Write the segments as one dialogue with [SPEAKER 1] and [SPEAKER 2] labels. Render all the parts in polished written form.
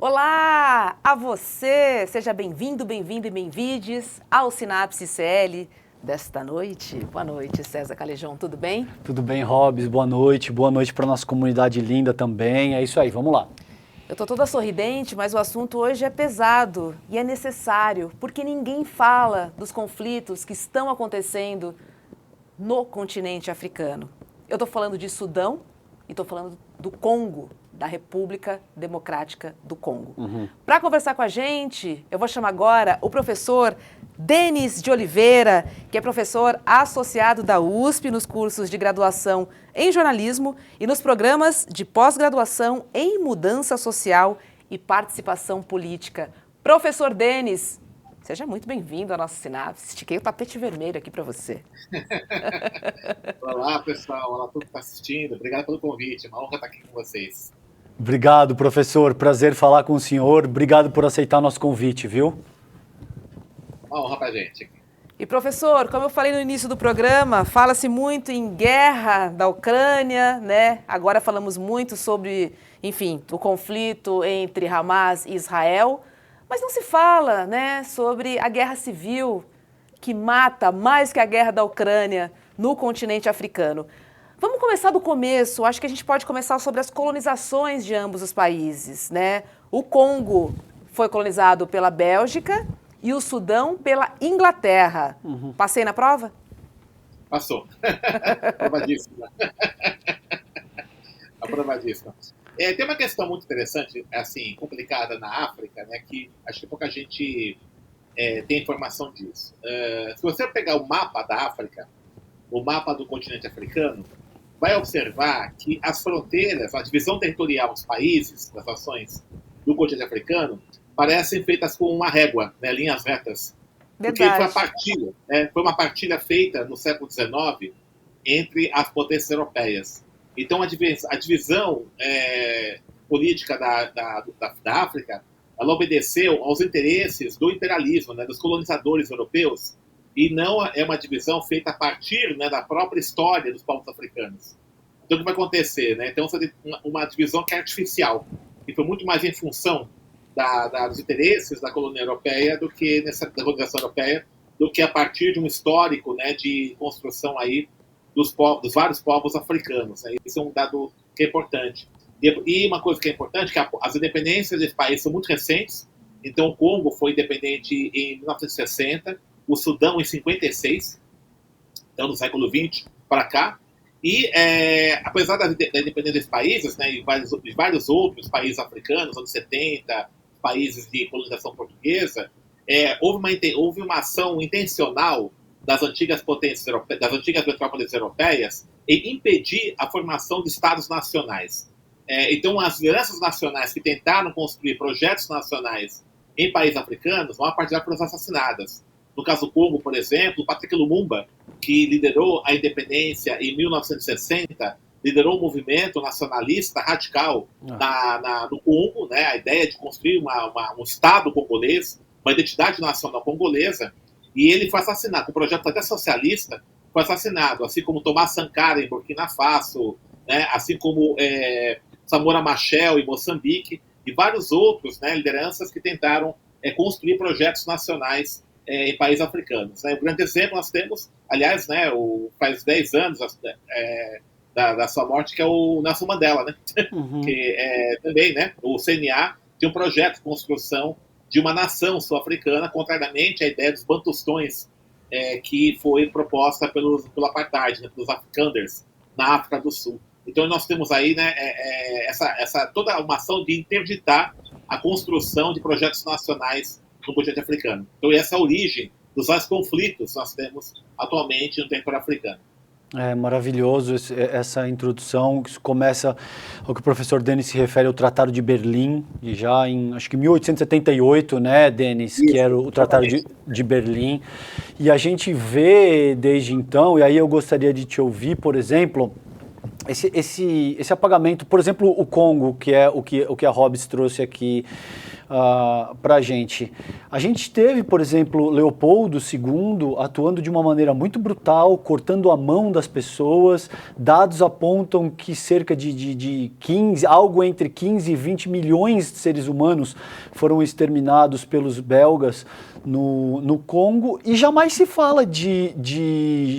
[SPEAKER 1] Olá a você! Seja bem-vindo, bem-vindo e bem-vindes ao Sinapse CL desta noite. Boa noite, César Calejão, tudo bem?
[SPEAKER 2] Tudo bem, Robs? Boa noite para nossa comunidade linda também. É isso aí, vamos lá.
[SPEAKER 1] Eu tô toda sorridente, mas o assunto hoje é pesado e é necessário, porque ninguém fala dos conflitos que estão acontecendo no continente africano. Eu tô falando de Sudão e tô falando do Congo, da República Democrática do Congo. Para conversar com a gente, eu vou chamar agora o professor Denis de Oliveira, que é professor associado da USP nos cursos de graduação em jornalismo e nos programas de pós-graduação em mudança social e participação política. Professor Denis, seja muito bem-vindo à nossa Sinapse. Estiquei o tapete vermelho aqui para você.
[SPEAKER 3] Olá, pessoal. Olá, todo que está assistindo. Obrigado pelo convite. É uma honra estar aqui com vocês.
[SPEAKER 2] Obrigado, professor. Prazer falar com o senhor. Obrigado por aceitar nosso convite, viu?
[SPEAKER 3] Uma honra pra gente.
[SPEAKER 1] E, professor, como eu falei no início do programa, fala-se muito em guerra da Ucrânia, né? Agora falamos muito sobre, enfim, o conflito entre Hamas e Israel, mas não se fala, né, sobre a guerra civil que mata mais que a guerra da Ucrânia no continente africano. Vamos começar do começo. Acho que a gente pode começar sobre as colonizações de ambos os países, né? O Congo foi colonizado pela Bélgica e o Sudão pela Inglaterra. Passei na prova?
[SPEAKER 3] Passou. Aprovadíssima. Aprovadíssima. Tem uma questão muito interessante, assim, complicada na África, né, que acho que pouca gente tem informação disso. Se você pegar o mapa da África, o mapa do continente africano, vai observar que as fronteiras, a divisão territorial dos países, das nações do continente africano, parecem feitas com uma régua, né, linhas retas. Porque foi uma partilha feita no século XIX entre as potências europeias. Então, a divisão política da África, ela obedeceu aos interesses do imperialismo, né, dos colonizadores europeus, e não é uma divisão feita a partir, né, da própria história dos povos africanos. Então, o que vai acontecer? Né? Então, você tem uma divisão que é artificial, que foi muito mais em função dos interesses da colônia europeia da colonização europeia, do que a partir de um histórico, né, de construção aí dos vários povos africanos. Né? Isso é um dado que é importante. E uma coisa que é importante é que as independências desse país são muito recentes. Então, o Congo foi independente em 1960, o Sudão em 56, então do século XX para cá. E, apesar da independência desses países, né, e vários outros países africanos, anos 70, países de colonização portuguesa, houve uma ação intencional das antigas potências europeias, das antigas metrópoles europeias, em impedir a formação de estados nacionais. Então, as lideranças nacionais que tentaram construir projetos nacionais em países africanos, uma parte delas foram assassinadas. No caso do Congo, por exemplo, o Patrick Lumumba, que liderou a independência em 1960, liderou um movimento nacionalista radical no Congo, né, a ideia de construir um Estado congolês, uma identidade nacional congolesa, e ele foi assassinado, um projeto até socialista, foi assassinado, assim como Thomas Sankara em Burkina Faso, né, assim como Samora Machel em Moçambique, e vários outros, né, lideranças que tentaram construir projetos nacionais em países africanos. Né? O grande exemplo nós temos, aliás, né, faz 10 anos da sua morte, que é o Nelson Mandela, né? Que também, né, o CNA tinha um projeto de construção de uma nação sul-africana, contrariamente à ideia dos bantustões que foi proposta pelo apartheid, né, pelos africanders na África do Sul. Então nós temos aí, né, toda uma ação de interditar a construção de projetos nacionais no continente africano. Então essa é a origem dos vários conflitos que nós temos atualmente no território africano.
[SPEAKER 2] É maravilhoso essa introdução, que começa ao que o professor Denis se refere ao Tratado de Berlim, e já em, acho que 1878, né, Denis, que era o Tratado de Berlim. E a gente vê desde então, e aí eu gostaria de te ouvir, por exemplo, esse apagamento, por exemplo, o Congo, que é o que a Hobbes trouxe aqui para a gente teve, por exemplo, Leopoldo II atuando de uma maneira muito brutal, cortando a mão das pessoas. Dados apontam que cerca de 15, algo entre 15 e 20 milhões de seres humanos foram exterminados pelos belgas no Congo, e jamais se fala de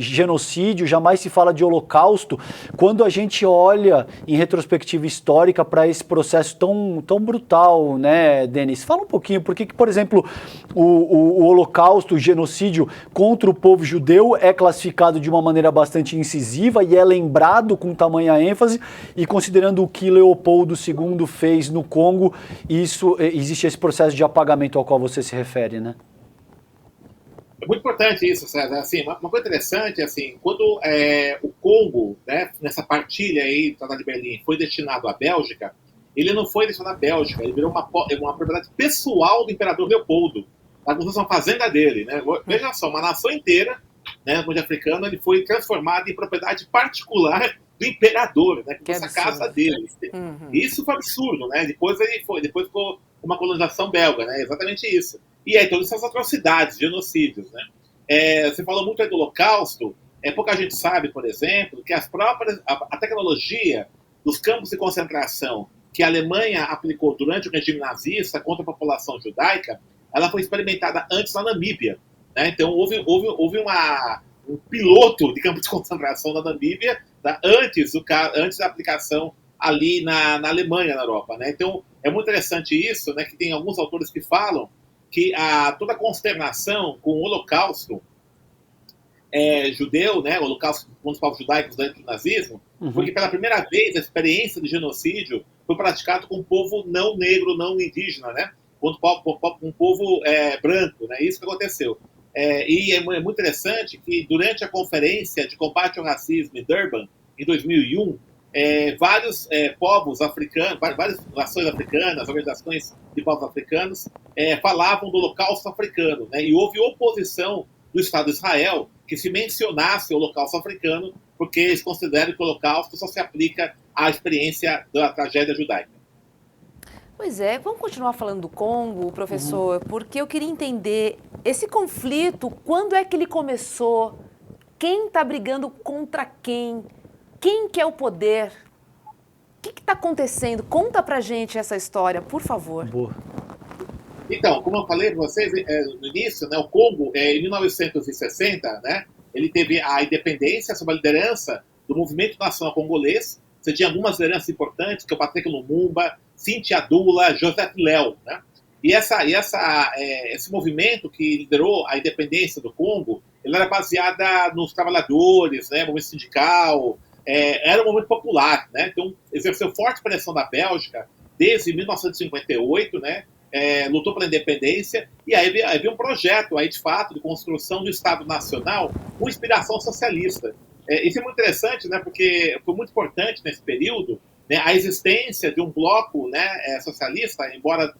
[SPEAKER 2] genocídio, jamais se fala de holocausto, quando a gente olha em retrospectiva histórica para esse processo tão brutal, né, Denis? Fala um pouquinho, por que, por exemplo, o holocausto, o genocídio contra o povo judeu é classificado de uma maneira bastante incisiva e é lembrado com tamanha ênfase, e considerando o que Leopoldo II fez no Congo, existe esse processo de apagamento ao qual você se refere, né?
[SPEAKER 3] É muito importante isso, César. Assim, uma coisa interessante, assim, quando o Congo, né, nessa partilha aí do Tratado de Berlim, foi destinado à Bélgica, ele não foi destinado à Bélgica, ele virou uma propriedade pessoal do imperador Leopoldo, como se fosse uma fazenda dele, né? Veja só, uma nação inteira, né, no continente africano, ele foi transformado em propriedade particular do imperador, né, que fosse a casa dele.
[SPEAKER 1] Uhum.
[SPEAKER 3] Isso foi absurdo, né? Depois ficou uma colonização belga, né? Exatamente isso. E aí todas essas atrocidades, genocídios, né? Você falou muito aí do Holocausto. Pouca gente sabe, por exemplo, que a tecnologia dos campos de concentração que a Alemanha aplicou durante o regime nazista contra a população judaica, ela foi experimentada antes na Namíbia, né? Então houve um piloto de campo de concentração na Namíbia antes da aplicação ali na Alemanha, na Europa, né? Então é muito interessante isso, né? Que tem alguns autores que falam que toda a consternação com o Holocausto judeu, né, o Holocausto com os povos judaicos durante o nazismo, porque pela primeira vez a experiência de genocídio foi praticado com um povo não negro, não indígena, né, com um povo branco, né, isso que aconteceu. E é muito interessante que durante a conferência de combate ao racismo em Durban, em 2001, vários povos africanos, várias nações africanas, organizações de povos africanos, falavam do Holocausto africano, né? E houve oposição do Estado de Israel que se mencionasse o Holocausto africano, porque eles consideram que o Holocausto só se aplica à experiência da tragédia judaica.
[SPEAKER 1] Pois é, vamos continuar falando do Congo, professor, porque eu queria entender esse conflito, quando é que ele começou, quem está brigando contra quem? Quem quer o poder? O que está acontecendo? Conta pra gente essa história, por favor.
[SPEAKER 2] Boa.
[SPEAKER 3] Então, como eu falei para vocês no início, né, o Congo, em 1960, né, ele teve a independência sob a liderança do movimento nacional congolês. Você tinha algumas lideranças importantes, que é o Patrick Lumumba, Cynthia Dula, Joseph Léo, né? E esse movimento que liderou a independência do Congo, ele era baseada nos trabalhadores, né, movimento sindical. Era um movimento popular, né? Então exerceu forte pressão da Bélgica desde 1958, né? Lutou pela independência, e aí havia um projeto aí, de fato, de construção do Estado Nacional com inspiração socialista. Isso é muito interessante, né? Porque foi muito importante nesse período, né, a existência de um bloco, né, socialista, embora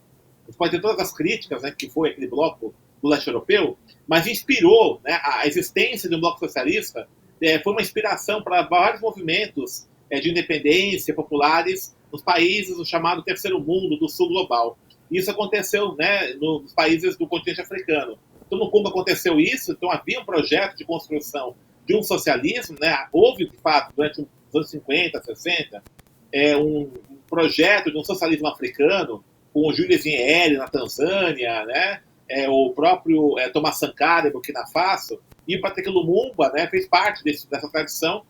[SPEAKER 3] você pode ter todas as críticas, né, que foi aquele bloco do leste europeu, mas inspirou, né, a existência de um bloco socialista. Foi uma inspiração para vários movimentos de independência populares nos países do chamado Terceiro Mundo, do Sul Global. Isso aconteceu, né, nos países do continente africano. Então, no Congo aconteceu isso, então havia um projeto de construção de um socialismo, né? Houve, de fato, durante os anos 50, 60, um projeto de um socialismo africano, com o Julius Nyerere na Tanzânia, né? O próprio Thomas Sankara em Burkina Faso, e o Patrick Lumumba, né, fez parte dessa tradição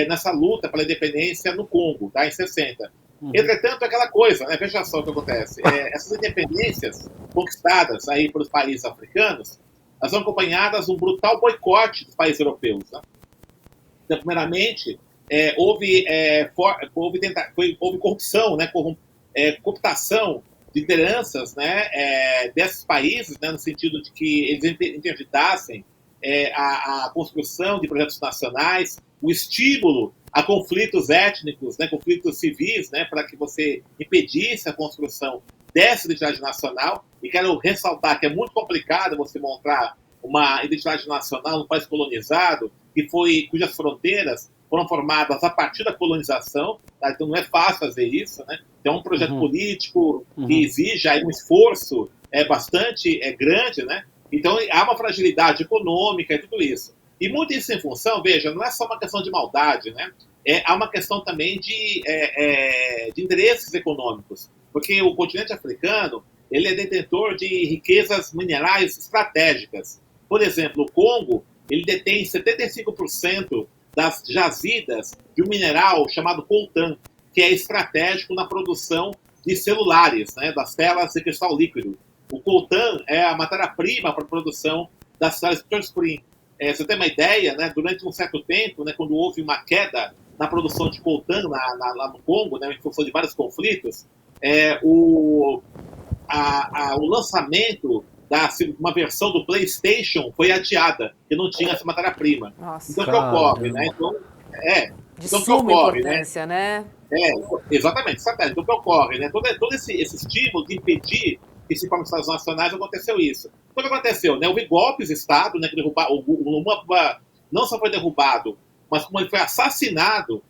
[SPEAKER 3] nessa luta pela independência no Congo, tá, em 60. Entretanto, aquela coisa, né, veja só o que acontece. Essas independências conquistadas aí pelos países africanos, elas são acompanhadas de um brutal boicote dos países europeus. Né? Então, primeiramente, houve corrupção, né, cooptação de lideranças, né, desses países, né, no sentido de que eles interditassem a construção de projetos nacionais, o estímulo a conflitos étnicos, né, conflitos civis, né, para que você impedisse a construção dessa identidade nacional. E quero ressaltar que é muito complicado você montar uma identidade nacional num país colonizado cujas fronteiras foram formadas a partir da colonização, tá? Então não é fácil fazer isso, né? Então é um projeto político que exige aí um esforço bastante grande, né? Então há uma fragilidade econômica e tudo isso. E muito isso em função, veja, não é só uma questão de maldade, né? Há uma questão também de interesses econômicos, porque o continente africano ele é detentor de riquezas minerais estratégicas. Por exemplo, o Congo ele detém 75% das jazidas de um mineral chamado coltan, que é estratégico na produção de celulares, né, das telas de cristal líquido. O coltan é a matéria-prima para a produção das telas de touchscreen. Você tem uma ideia, né, durante um certo tempo, né, quando houve uma queda na produção de coltan lá no Congo, né, em função de vários conflitos, o lançamento uma versão do PlayStation foi adiada, que não tinha essa matéria-prima. Então, o que ocorre, né?
[SPEAKER 1] De
[SPEAKER 3] então,
[SPEAKER 1] suma
[SPEAKER 3] ocorre,
[SPEAKER 1] importância, né?
[SPEAKER 3] Exatamente. Então, o que ocorre, né? Todo esse estímulo de impedir que se forme estados nacionais, aconteceu isso. Então, o que aconteceu? Né? Houve golpes de Estado, né, que derrubaram, o Lumumba não só foi derrubado, mas como ele foi assassinado,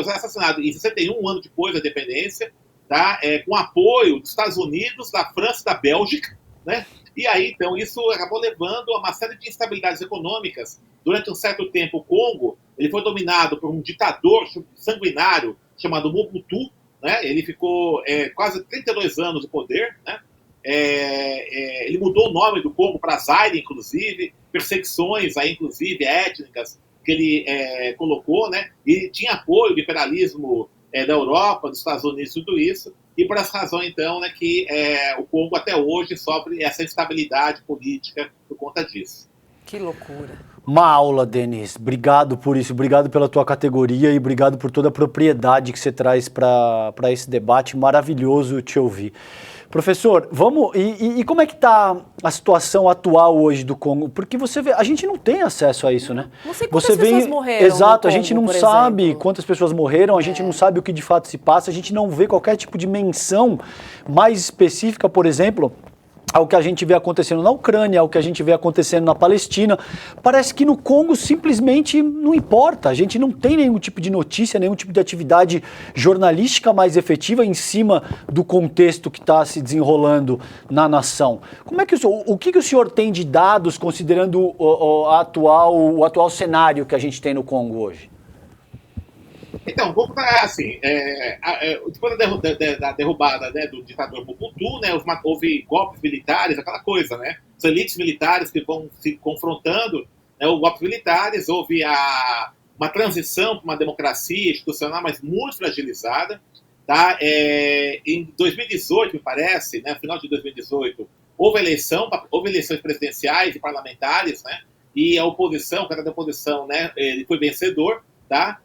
[SPEAKER 3] assassinado em 61 anos depois da independência, tá? Com apoio dos Estados Unidos, da França e da Bélgica, né? E aí, então, isso acabou levando a uma série de instabilidades econômicas. Durante um certo tempo, o Congo ele foi dominado por um ditador sanguinário chamado Mobutu, né? Ele ficou quase 32 anos no poder, né? Ele mudou o nome do Congo para Zaire, inclusive, perseguições, aí, inclusive, étnicas, que ele colocou, né? E tinha apoio do imperialismo da Europa, dos Estados Unidos, tudo isso, e por essa razão, então, né, que o Congo até hoje sofre essa instabilidade política por conta disso.
[SPEAKER 1] Que loucura.
[SPEAKER 2] Uma aula, Denis. Obrigado por isso, obrigado pela tua categoria e obrigado por toda a propriedade que você traz para esse debate. Maravilhoso te ouvir. Professor, vamos. E como é que está a situação atual hoje do Congo? Porque você vê, a gente não tem acesso a isso, né?
[SPEAKER 1] Não sei quantas pessoas morreram.
[SPEAKER 2] Exato,
[SPEAKER 1] no Congo,
[SPEAKER 2] a gente não
[SPEAKER 1] por
[SPEAKER 2] sabe
[SPEAKER 1] exemplo.
[SPEAKER 2] quantas pessoas morreram, a gente não sabe o que de fato se passa, a gente não vê qualquer tipo de menção mais específica, por exemplo, ao que a gente vê acontecendo na Ucrânia, ao que a gente vê acontecendo na Palestina. Parece que no Congo simplesmente não importa. A gente não tem nenhum tipo de notícia, nenhum tipo de atividade jornalística mais efetiva em cima do contexto que está se desenrolando na nação. Como é que o que o senhor tem de dados considerando o atual cenário que a gente tem no Congo hoje?
[SPEAKER 3] Então, o Congo está assim, depois da derrubada, né, do ditador Mobutu, né, houve golpes militares, aquela coisa, né, os elites militares que vão se confrontando, né, os golpes militares, houve uma transição para uma democracia institucional, mas muito fragilizada, tá? Em 2018, me parece, né, final de 2018, houve eleições presidenciais e parlamentares, né, e a oposição, o cara da oposição, né, ele foi vencedor, tá?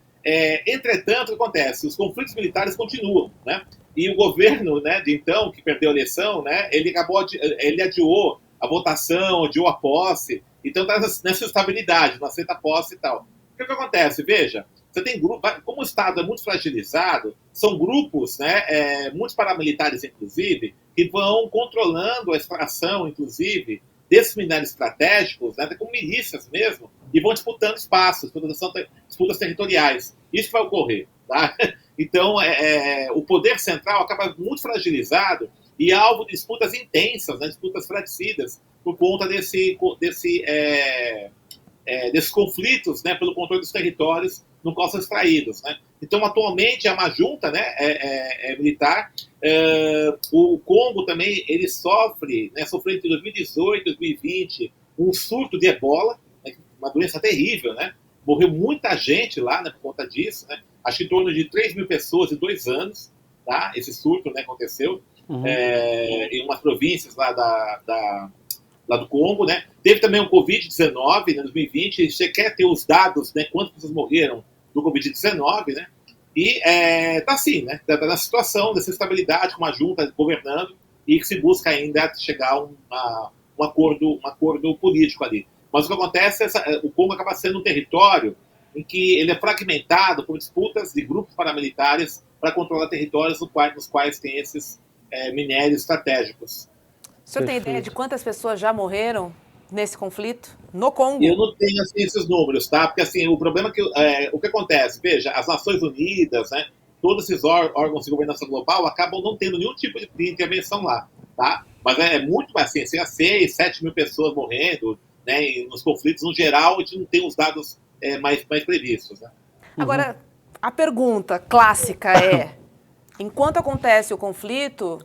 [SPEAKER 3] Entretanto, o que acontece? Os conflitos militares continuam, né? E o governo, né, de então, que perdeu a eleição, né, ele adiou a votação, adiou a posse, então está nessa estabilidade, não aceita a posse e tal. O que acontece? Veja, você tem grupos, como o Estado é muito fragilizado, são grupos, né, muitos paramilitares, inclusive, que vão controlando a extração, inclusive, desses minérios estratégicos, né, com milícias mesmo, e vão disputando espaços, disputas territoriais. Isso vai ocorrer. Tá? Então, o poder central acaba muito fragilizado e alvo de disputas intensas, né, disputas fratricidas, por conta desses conflitos, né, pelo controle dos territórios no qual são extraídos. Né? Então, atualmente, há uma junta, né, militar. O Congo também ele sofreu entre 2018 e 2020 um surto de ebola, né, uma doença terrível, né? Morreu muita gente lá, né, por conta disso, né? Acho que em torno de 3 mil pessoas em 2 anos, tá? Esse surto, né, aconteceu em umas províncias lá lá do Congo, né? Teve também o Covid-19, né, 2020. Você quer ter os dados, né, quantas pessoas morreram do Covid-19, né? E tá assim, né? Tá na situação dessa estabilidade, com uma junta governando e que se busca ainda chegar a um acordo político ali. Mas o que acontece o Congo acaba sendo um território em que ele é fragmentado por disputas de grupos paramilitares para controlar territórios nos quais tem esses minérios estratégicos.
[SPEAKER 1] O senhor tem ideia de quantas pessoas já morreram nesse conflito, no Congo?
[SPEAKER 3] Eu não tenho assim, esses números, tá? Porque assim, o problema é que o que acontece, veja, as Nações Unidas, né, todos esses órgãos de governança global acabam não tendo nenhum tipo de intervenção lá, tá? Mas é muito mais assim, 6, 7 mil pessoas morrendo, né, nos conflitos, no geral, a gente não tem os dados mais previstos, né?
[SPEAKER 1] Agora, a pergunta clássica é, enquanto acontece o conflito,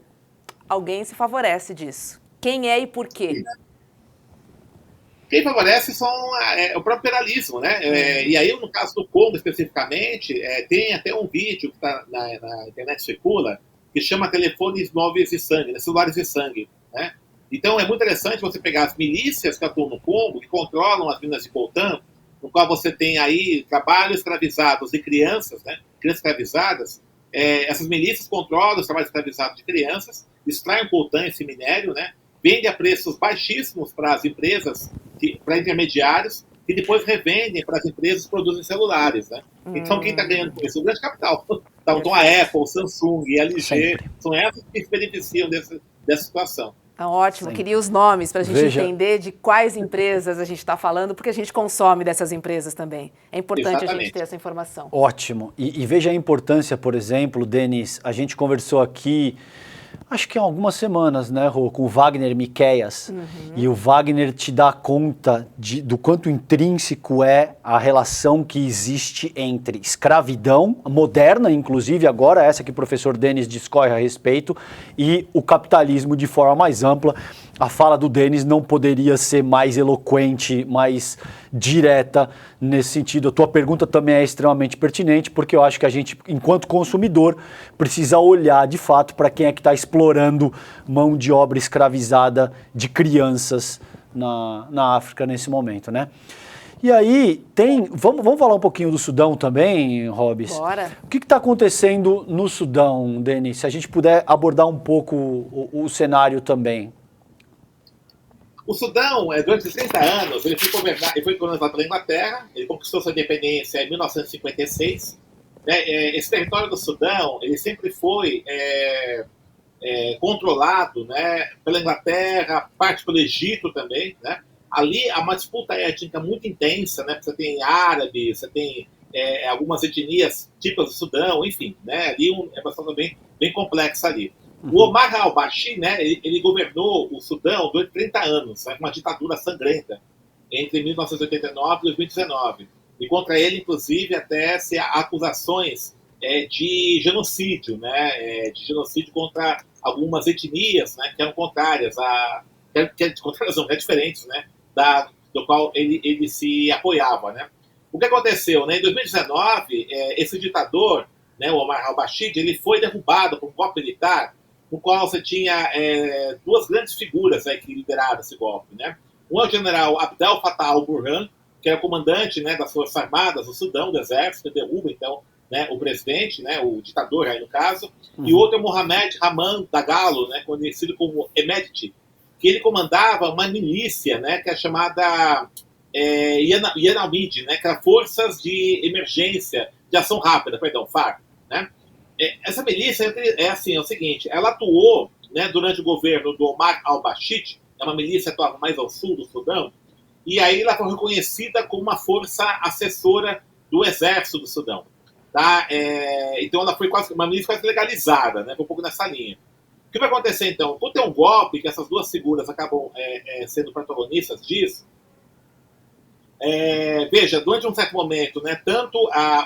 [SPEAKER 1] alguém se favorece disso. Quem é e por quê?
[SPEAKER 3] Quem favorece são o próprio imperialismo, né? E aí, no caso do Congo, especificamente, tem até um vídeo que está na internet circula, que chama Telefones Móveis de Sangue, né? Celulares de Sangue, né? Então, é muito interessante você pegar as milícias que atuam no Congo, que controlam as minas de coltan, no qual você tem aí trabalho escravizados de crianças, né? Crianças escravizadas. Essas milícias controlam os trabalhos escravizados de crianças, extraem coltan, esse minério, né? Vende a preços baixíssimos para as empresas, para intermediários, que depois revendem para as empresas que produzem celulares, né? Então, quem está ganhando com isso? O grande capital. Então, a Apple, Samsung e LG
[SPEAKER 2] Sempre.
[SPEAKER 3] são essas que se beneficiam dessa situação.
[SPEAKER 1] Ótimo, queria os nomes para a gente entender de quais empresas a gente está falando, porque a gente consome dessas empresas também. É importante a gente ter essa informação.
[SPEAKER 2] Ótimo. E veja a importância, por exemplo, Denis, a gente conversou aqui, acho que há algumas semanas, né, Rô, com o Wagner Miqueias, e o Wagner te dá conta do quanto intrínseco é a relação que existe entre escravidão, moderna inclusive, agora essa que o professor Denis discorre a respeito, e o capitalismo de forma mais ampla. A fala do Denis não poderia ser mais eloquente, mais direta nesse sentido. A tua pergunta também é extremamente pertinente, porque eu acho que a gente, enquanto consumidor, precisa olhar de fato para quem é que está explorando mão de obra escravizada de crianças na África nesse momento, né? E aí vamos falar um pouquinho do Sudão também, Robes?
[SPEAKER 1] Bora.
[SPEAKER 2] O que está acontecendo no Sudão, Denis? Se a gente puder abordar um pouco o cenário também.
[SPEAKER 3] O Sudão, durante 30 anos, ele foi colonizado pela Inglaterra, ele conquistou sua independência em 1956. Né? Esse território do Sudão, ele sempre foi controlado, né, pela Inglaterra, parte pelo Egito também, né? Ali há uma disputa étnica muito intensa, né? Você tem árabe, você tem algumas etnias típicas do Sudão, enfim, né? Ali é bastante bem complexa ali. O Omar al-Bashir, né, ele governou o Sudão durante 30 anos, né, uma ditadura sangrenta, entre 1989 e 2019. E contra ele, inclusive, até se há acusações de genocídio, né, de genocídio contra algumas etnias, né, que eram contrárias, diferentes, né, do qual ele se apoiava. Né. O que aconteceu? Né, em 2019, esse ditador, né, o Omar al-Bashir, ele foi derrubado por um golpe militar, no qual você tinha duas grandes figuras que lideraram esse golpe. Né? Um é o general Abdel Fattah al-Burhan, que era comandante, né, das Forças Armadas do Sudão, do Exército, que derruba, então, né, o presidente, né, o ditador, aí no caso. E o outro é Mohamed Hamdan Dagalo, né, conhecido como Emedti, que ele comandava uma milícia, né, que é chamada Yanamid, né, que era Forças de Emergência, de Ação Rápida, FARC. Né? Essa milícia é o seguinte, ela atuou, né, durante o governo do Omar al-Bashir, é uma milícia que atuava mais ao sul do Sudão, e aí ela foi reconhecida como uma força assessora do exército do Sudão. Tá? Então ela foi uma milícia quase legalizada, né, foi um pouco nessa linha. O que vai acontecer então? Quando tem um golpe, que essas duas figuras acabam sendo protagonistas disso, veja, durante um certo momento, né, tanto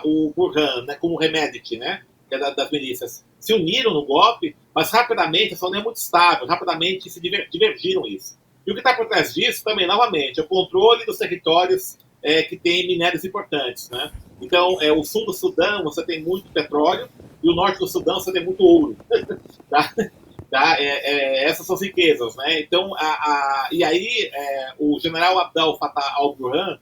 [SPEAKER 3] o Burhan, né, como o Hemedti, né, que é das milícias, se uniram no golpe, mas rapidamente, essa união é muito estável, rapidamente se divergiram isso. E o que está por trás disso também, novamente, é o controle dos territórios que têm minérios importantes. Né? Então, o sul do Sudão você tem muito petróleo, e o norte do Sudão você tem muito ouro. Tá? Essas são as riquezas. Né? Então, e aí, o general Abdel Fattah al-Burhan,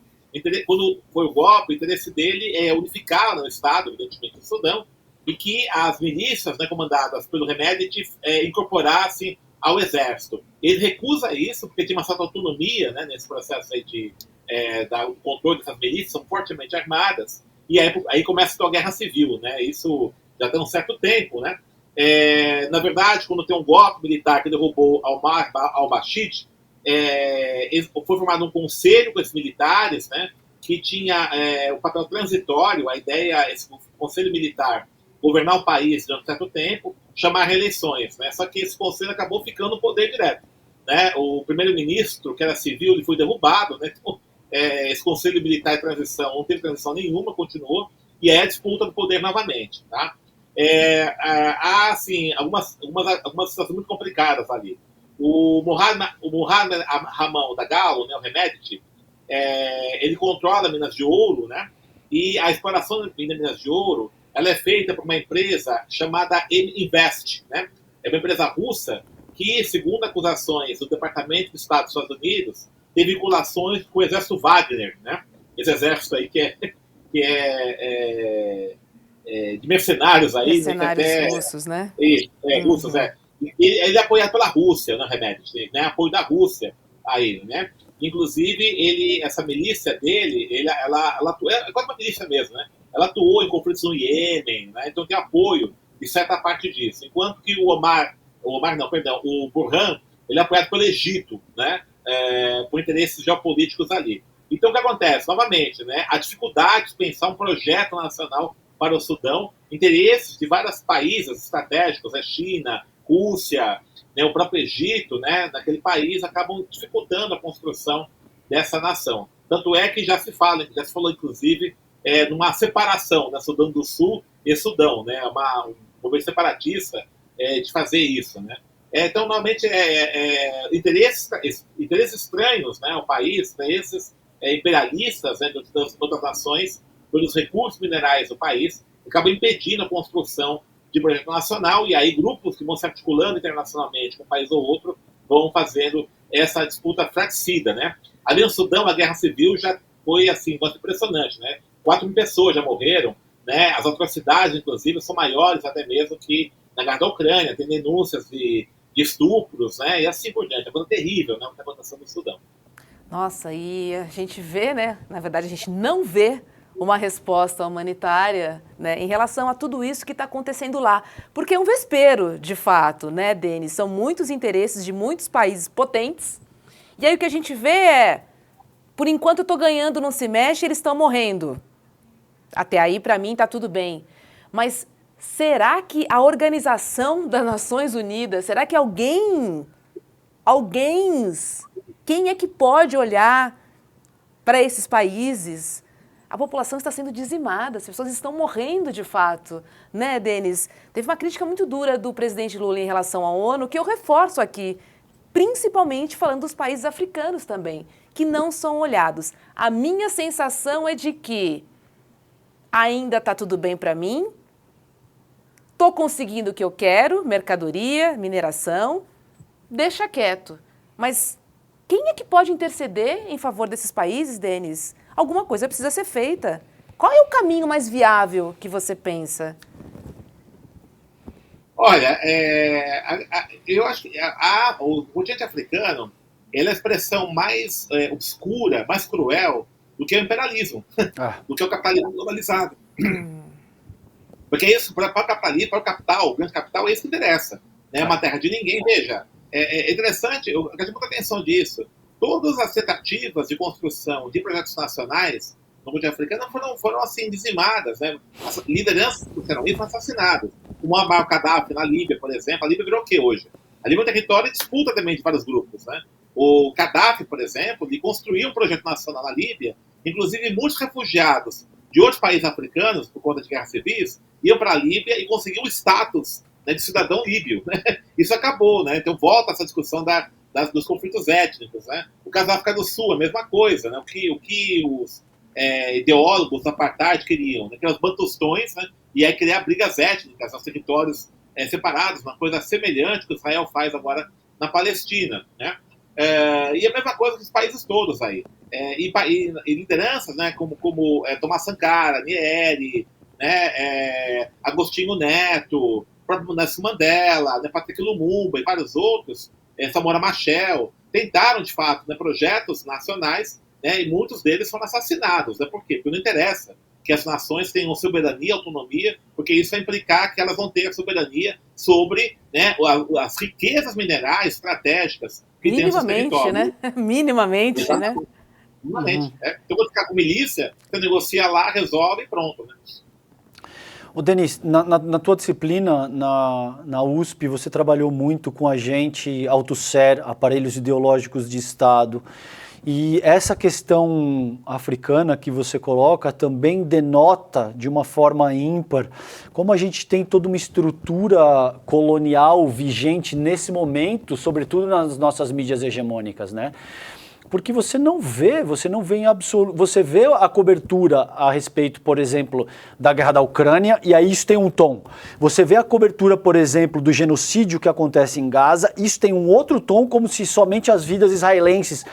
[SPEAKER 3] quando foi o golpe, o interesse dele é unificar no Estado, evidentemente, do Sudão, e que as milícias, né, comandadas pelo Hemedti incorporassem ao exército. Ele recusa isso, porque tinha uma certa autonomia, né, nesse processo aí do controle dessas milícias, são fortemente armadas, e aí começa a ter uma guerra civil. Né, isso já tem um certo tempo. Né. Na verdade, quando tem um golpe militar que derrubou Omar al-Bashir, foi formado um conselho com esses militares, né, que tinha o papel transitório, a ideia, esse conselho militar, governar o país durante um certo tempo, chamar reeleições, né, só que esse conselho acabou ficando no poder direto. Né, o primeiro-ministro, que era civil, ele foi derrubado, né, então, esse conselho militar de transição não teve transição nenhuma, continuou, e é a disputa do poder novamente. Tá? Há, assim, algumas situações muito complicadas ali. O Mohamed Ramon da Galo, né, o Remedit, ele controla Minas de Ouro, né, e a exploração de Minas de Ouro ela é feita por uma empresa chamada M-Invest. Né? É uma empresa russa que, segundo acusações do Departamento de Estado dos Estados Unidos, tem vinculações com o exército Wagner, né? Esse exército aí que é de mercenários aí.
[SPEAKER 1] Mercenários russos, né?
[SPEAKER 3] Russos, Ele é apoiado pela Rússia, né, Remédio? Né? Apoio da Rússia a ele, né? Inclusive, essa milícia dele, ela atuou, é quase uma milícia mesmo, né? Ela atuou em conflitos no Iêmen, né? Então tem apoio de certa parte disso. Enquanto que o Burhan, ele é apoiado pelo Egito, né? Por interesses geopolíticos ali. Então, o que acontece? Novamente, né? A dificuldade de pensar um projeto nacional para o Sudão, interesses de vários países estratégicos, a China, Rússia, né, o próprio Egito, né, naquele país, acabam dificultando a construção dessa nação. Tanto é que já se falou, inclusive, numa separação da Sudão do Sul e Sudão, né, um governo separatista de fazer isso, né. Então, normalmente, interesses estranhos, né, ao país, interesses imperialistas, né, das outras nações, pelos recursos minerais do país, acabam impedindo a construção de projeto nacional, e aí grupos que vão se articulando internacionalmente com um país ou outro vão fazendo essa disputa fratricida, né? Ali no Sudão, a guerra civil já foi, assim, muito impressionante, né? 4.000 pessoas já morreram, né? As atrocidades, inclusive, são maiores até mesmo que na guerra da Ucrânia, tem denúncias de estupros, né? E assim por diante. É uma coisa terrível, né? O que está acontecendo no Sudão.
[SPEAKER 1] Nossa, e a gente vê, né? Na verdade, a gente não vê uma resposta humanitária, né, em relação a tudo isso que está acontecendo lá. Porque é um vespeiro, de fato, né, Denis? São muitos interesses de muitos países potentes. E aí o que a gente vê é, por enquanto eu estou ganhando, não se mexe, eles estão morrendo. Até aí, para mim, está tudo bem. Mas será que a Organização das Nações Unidas, será que quem é que pode olhar para esses países? A população está sendo dizimada, as pessoas estão morrendo de fato, né, Denis? Teve uma crítica muito dura do presidente Lula em relação à ONU, que eu reforço aqui, principalmente falando dos países africanos também, que não são olhados. A minha sensação é de que ainda está tudo bem para mim, estou conseguindo o que eu quero, mercadoria, mineração, deixa quieto. Mas quem é que pode interceder em favor desses países, Denis? Alguma coisa precisa ser feita. Qual é o caminho mais viável que você pensa?
[SPEAKER 3] Olha, eu acho que o continente africano ele é a expressão mais obscura, mais cruel do que o imperialismo, do que o capitalismo globalizado. Porque isso, para o capitalismo, para o capital, o grande capital, é isso que interessa. Né? É uma terra de ninguém. Veja, é interessante, eu quero muita atenção disso. Todas as tentativas de construção de projetos nacionais no continente africano foram assim, dizimadas. Né? As lideranças do terrorismo foram assassinadas. O Muammar Gaddafi na Líbia, por exemplo. A Líbia virou o que hoje? A Líbia é um território de disputa também de vários grupos. Né? O Gaddafi, por exemplo, ele construiu um projeto nacional na Líbia, inclusive muitos refugiados de outros países africanos, por conta de guerras civis, iam para a Líbia e conseguiam o status, né, de cidadão líbio. Né? Isso acabou. Né? Então volta essa discussão dos conflitos étnicos. Né? O caso da África do Sul, a mesma coisa. Né? O que os ideólogos do apartheid queriam? Né? Aquelas bantustões, né? E aí criar brigas étnicas nos territórios separados, uma coisa semelhante que Israel faz agora na Palestina. Né? E a mesma coisa com os países todos aí. E lideranças, né? como Thomas Sankara, Nyeri, né? Agostinho Neto, próprio Nelson Mandela, né? Patrick Lumumba e vários outros, Samora Machel, tentaram, de fato, né, projetos nacionais, né, e muitos deles foram assassinados. Né? Por quê? Porque não interessa. que as nações tenham soberania, autonomia, porque isso vai implicar que elas vão ter a soberania sobre, né, as riquezas minerais estratégicas que tem no seu território.
[SPEAKER 1] Né? Minimamente,
[SPEAKER 3] exatamente,
[SPEAKER 1] né?
[SPEAKER 3] Minimamente. Então, quando ficar com milícia, você negocia lá, resolve e pronto, né?
[SPEAKER 2] Ô, Denis, na tua disciplina, na USP, você trabalhou muito com agente Althusser, aparelhos ideológicos de Estado. E essa questão africana que você coloca também denota, de uma forma ímpar, como a gente tem toda uma estrutura colonial vigente nesse momento, sobretudo nas nossas mídias hegemônicas, né? Porque você não vê em absoluto, você vê a cobertura a respeito, por exemplo, da guerra da Ucrânia, e aí isso tem um tom. Você vê a cobertura, por exemplo, do genocídio que acontece em Gaza, isso tem um outro tom, como se somente as vidas israelenses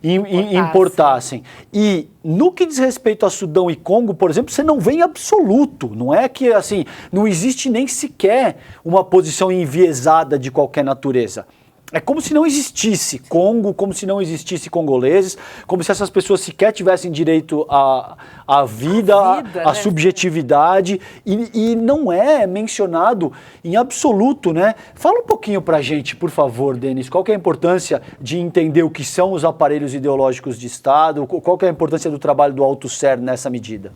[SPEAKER 2] importassem. E no que diz respeito a Sudão e Congo, por exemplo, você não vê em absoluto. Não é que, assim, não existe nem sequer uma posição enviesada de qualquer natureza. É como se não existisse Congo, como se não existisse congoleses, como se essas pessoas sequer tivessem direito à vida, à subjetividade, e não é mencionado em absoluto, né? Fala um pouquinho pra gente, por favor, Denis, qual que é a importância de entender o que são os aparelhos ideológicos de Estado, qual que é a importância do trabalho do Althusser nessa medida?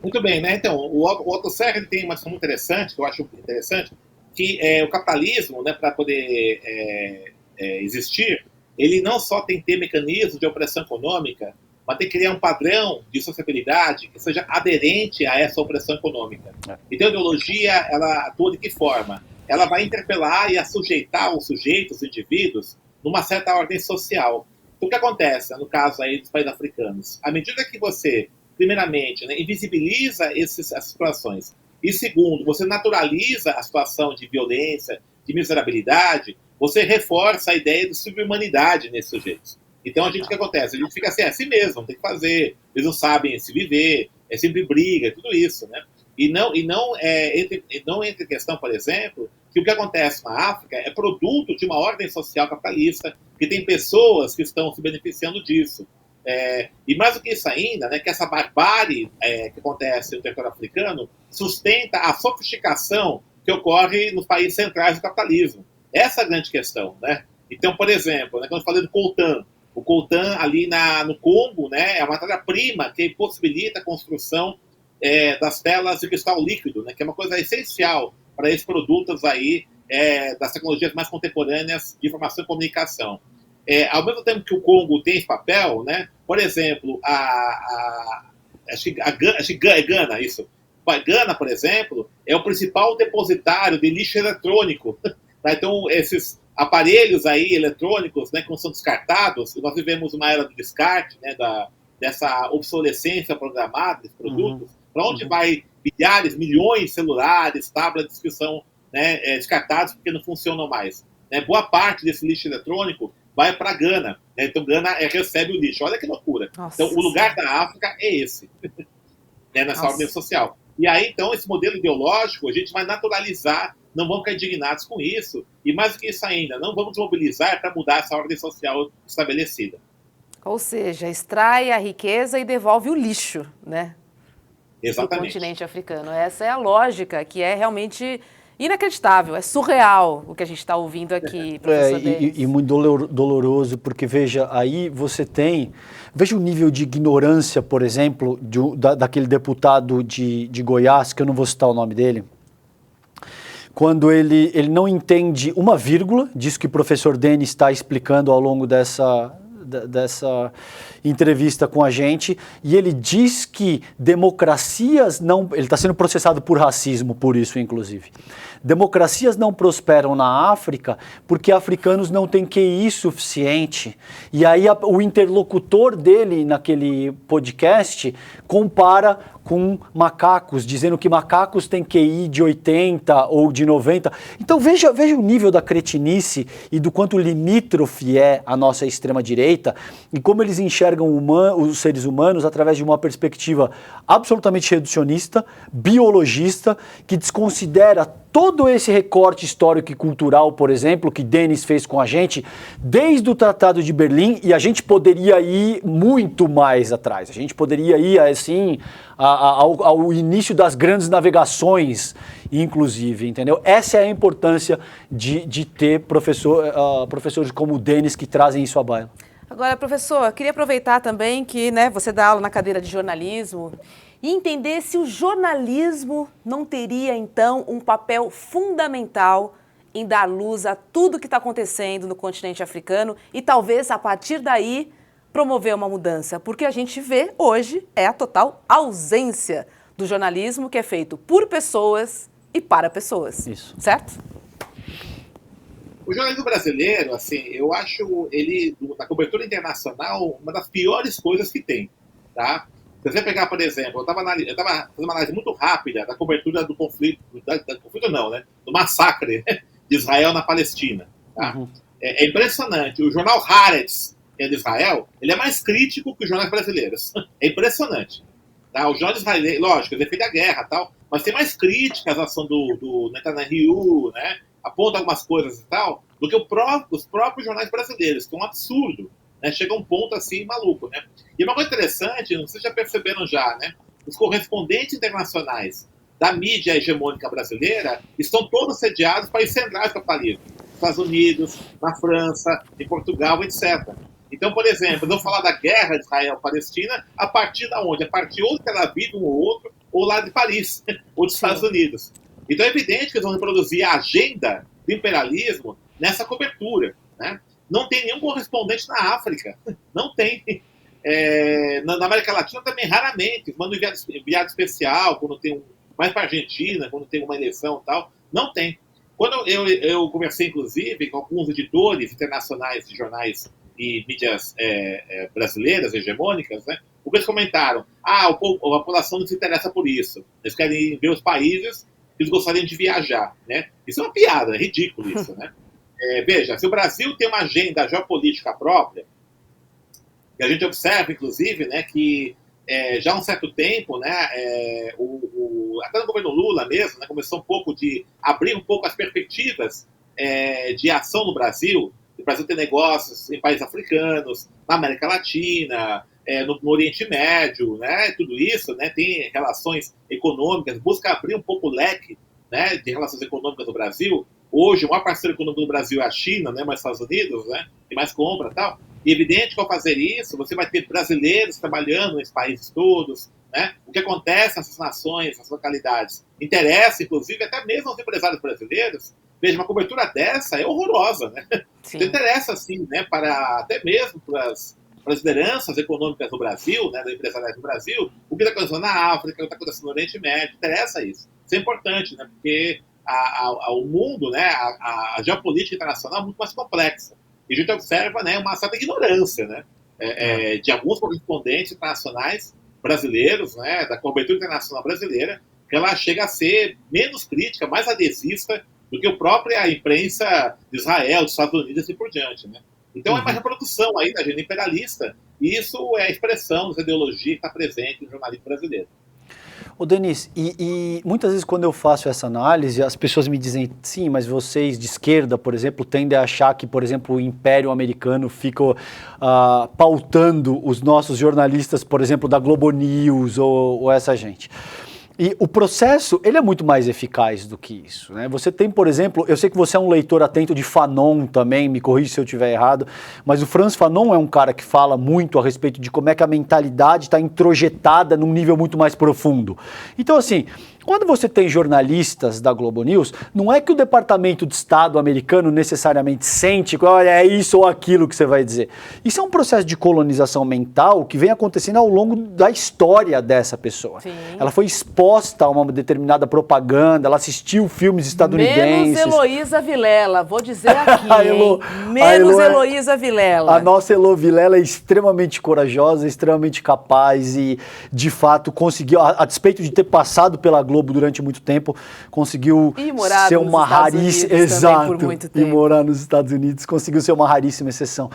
[SPEAKER 3] Muito bem, né? Então, o Althusser tem uma questão muito interessante, que eu acho interessante, que o capitalismo, né, para poder existir, ele não só tem que ter mecanismos de opressão econômica, mas tem que criar um padrão de sociabilidade que seja aderente a essa opressão econômica. Então, a ideologia, ela atua de que forma? Ela vai interpelar e assujeitar os sujeitos, os indivíduos, numa certa ordem social. Então, o que acontece, no caso aí dos países africanos? À medida que você, primeiramente, né, invisibiliza essas situações, e segundo, você naturaliza a situação de violência, de miserabilidade, você reforça a ideia de subhumanidade nesses sujeitos. Então, o que acontece? A gente fica assim mesmo, tem que fazer, eles não sabem se viver, é sempre briga, tudo isso, né? E não entra em questão, por exemplo, que o que acontece na África é produto de uma ordem social capitalista, que tem pessoas que estão se beneficiando disso. E mais do que isso ainda, né, que essa barbárie que acontece no território africano sustenta a sofisticação que ocorre nos países centrais do capitalismo. Essa é a grande questão, né? Então, por exemplo, né, quando eu falei do coltan, o coltan ali no Congo, né, é a matéria-prima que possibilita a construção das telas de cristal líquido, né, que é uma coisa essencial para esses produtos aí das tecnologias mais contemporâneas de informação e comunicação. Ao mesmo tempo que o Congo tem esse papel, né, por exemplo, acho que é Gana, isso. A Gana, por exemplo, é o principal depositário de lixo eletrônico. Tá? Então, esses aparelhos aí eletrônicos, né, que são descartados, nós vivemos uma era do descarte, né, dessa obsolescência programada desses produtos. Para onde vai milhares, milhões de celulares, tablets que são, né, descartados porque não funcionam mais? Né? Boa parte desse lixo eletrônico vai para Gana. Né? Então, Gana recebe o lixo. Olha que loucura.
[SPEAKER 1] Nossa,
[SPEAKER 3] então, o lugar da África é esse, né, nessa ordem social. E aí, então, esse modelo ideológico, a gente vai naturalizar, não vamos ficar indignados com isso, e mais do que isso ainda, não vamos mobilizar para mudar essa ordem social estabelecida.
[SPEAKER 1] Ou seja, extrai a riqueza e devolve o lixo, né?
[SPEAKER 3] Exatamente.
[SPEAKER 1] Do continente africano. Essa é a lógica que é realmente inacreditável, é surreal o que a gente está ouvindo aqui, professor Denis.
[SPEAKER 2] E muito doloroso, porque veja, aí você tem, veja o nível de ignorância, por exemplo, daquele deputado de Goiás, que eu não vou citar o nome dele, quando ele não entende uma vírgula disso que o professor Denis está explicando ao longo dessa entrevista com a gente, e ele diz que democracias não... Ele está sendo processado por racismo, por isso, inclusive. Democracias não prosperam na África porque africanos não têm QI suficiente. E aí o interlocutor dele naquele podcast compara com macacos, dizendo que macacos têm QI de 80 ou de 90. Então veja o nível da cretinice e do quanto limítrofe é a nossa extrema-direita, planeta e como eles enxergam os seres humanos através de uma perspectiva absolutamente reducionista, biologista, que desconsidera todo esse recorte histórico e cultural, por exemplo, que Denis fez com a gente, desde o Tratado de Berlim, e a gente poderia ir muito mais atrás. A gente poderia ir, assim, ao início das grandes navegações, inclusive, entendeu? Essa é a importância de ter professores como o Denis que trazem isso à baila.
[SPEAKER 1] Agora, professor, queria aproveitar também que, né, você dá aula na cadeira de jornalismo e entender se o jornalismo não teria, então, um papel fundamental em dar luz a tudo que está acontecendo no continente africano e talvez, a partir daí, promover uma mudança. Porque a gente vê hoje é a total ausência do jornalismo que é feito por pessoas e para pessoas. Isso. Certo?
[SPEAKER 3] O jornalismo brasileiro, assim, eu acho ele, na cobertura internacional, uma das piores coisas que tem, tá? Se você pegar, por exemplo, eu estava fazendo uma análise muito rápida da cobertura do conflito, conflito não, né? Do massacre de Israel na Palestina, tá? Uhum. É impressionante. O jornal Haaretz, que é de Israel, ele é mais crítico que os jornais brasileiros. É impressionante. Tá? Os jornais israelenses, lógico, defende a guerra e tal, mas tem mais críticas à ação do Netanyahu, né? Aponta algumas coisas e tal, do que os próprios jornais brasileiros, que é um absurdo, né? Chega a um ponto assim maluco, né? E uma coisa interessante, não sei se já perceberam já, né? Os correspondentes internacionais da mídia hegemônica brasileira estão todos sediados para países centrais do capitalismo, Estados Unidos, na França, em Portugal, etc. Então, por exemplo, não falar da guerra de Israel-Palestina a partir da onde? A partir ou de Tel Aviv, um ou outro, ou lá de Paris, ou dos Estados Unidos. Então é evidente que eles vão reproduzir a agenda do imperialismo nessa cobertura, né? Não tem nenhum correspondente na África, não tem. Na América Latina também, raramente. Manda enviado especial, quando tem mais para a Argentina, quando tem uma eleição e tal, não tem. Quando eu conversei, inclusive, com alguns editores internacionais de jornais e mídias brasileiras, hegemônicas, né? O que eles comentaram? A população não se interessa por isso. Eles querem ver os países que eles gostariam de viajar, né? Isso é uma piada, é ridículo isso, né? Veja, se o Brasil tem uma agenda geopolítica própria, e a gente observa, inclusive, né, que já há um certo tempo, né, até no governo Lula mesmo, né, começou um pouco de abrir um pouco as perspectivas de ação no Brasil. O Brasil tem negócios em países africanos, na América Latina, no Oriente Médio, né, tudo isso, né, tem relações econômicas, busca abrir um pouco o leque, né, de relações econômicas do Brasil. Hoje, o maior parceiro econômico do Brasil é a China, né, mais Estados Unidos, né, tem mais compra e tal. E é evidente que ao fazer isso, você vai ter brasileiros trabalhando nesses países todos, né? O que acontece nessas nações, nessas localidades, interessa, inclusive, até mesmo aos empresários brasileiros. Veja, uma cobertura dessa é horrorosa, né? Sim. Então, interessa, assim, né, até mesmo para as lideranças econômicas do Brasil, né, do empresariado do Brasil, o que está acontecendo na África, o que está acontecendo no Oriente Médio, interessa isso. Isso é importante, né? Porque o mundo, né, a geopolítica internacional é muito mais complexa. E a gente observa, né, uma certa ignorância, né, de alguns correspondentes internacionais brasileiros, né, da cobertura internacional brasileira, que ela chega a ser menos crítica, mais adesista do que a própria imprensa de Israel, dos Estados Unidos e assim por diante, né. Então é uma reprodução aí da agenda imperialista, e isso é a expressão dessa ideologia que está presente no jornalismo brasileiro.
[SPEAKER 2] Ô Denis, e muitas vezes quando eu faço essa análise, as pessoas me dizem, sim, mas vocês de esquerda, por exemplo, tendem a achar que, por exemplo, o Império Americano fica pautando os nossos jornalistas, por exemplo, da Globo News ou essa gente. E o processo, ele é muito mais eficaz do que isso, né? Você tem, por exemplo, eu sei que você é um leitor atento de Fanon também, me corrija se eu estiver errado, mas o Frantz Fanon é um cara que fala muito a respeito de como é que a mentalidade está introjetada num nível muito mais profundo. Então, assim, quando você tem jornalistas da Globo News, não é que o Departamento de Estado americano necessariamente sente que, olha, é isso ou aquilo que você vai dizer. Isso é um processo de colonização mental que vem acontecendo ao longo da história dessa pessoa. Sim. Ela foi exposta a uma determinada propaganda, ela assistiu filmes estadunidenses.
[SPEAKER 1] Menos Heloísa Vilela, vou dizer aqui, menos Heloísa Vilela.
[SPEAKER 2] A nossa Elo Vilela é extremamente corajosa, extremamente capaz e, de fato, conseguiu, a despeito de ter passado pela Globo durante muito tempo, conseguiu ser uma raríssima... Exato,
[SPEAKER 1] por muito tempo.
[SPEAKER 2] E morar nos Estados Unidos, conseguiu ser uma raríssima exceção.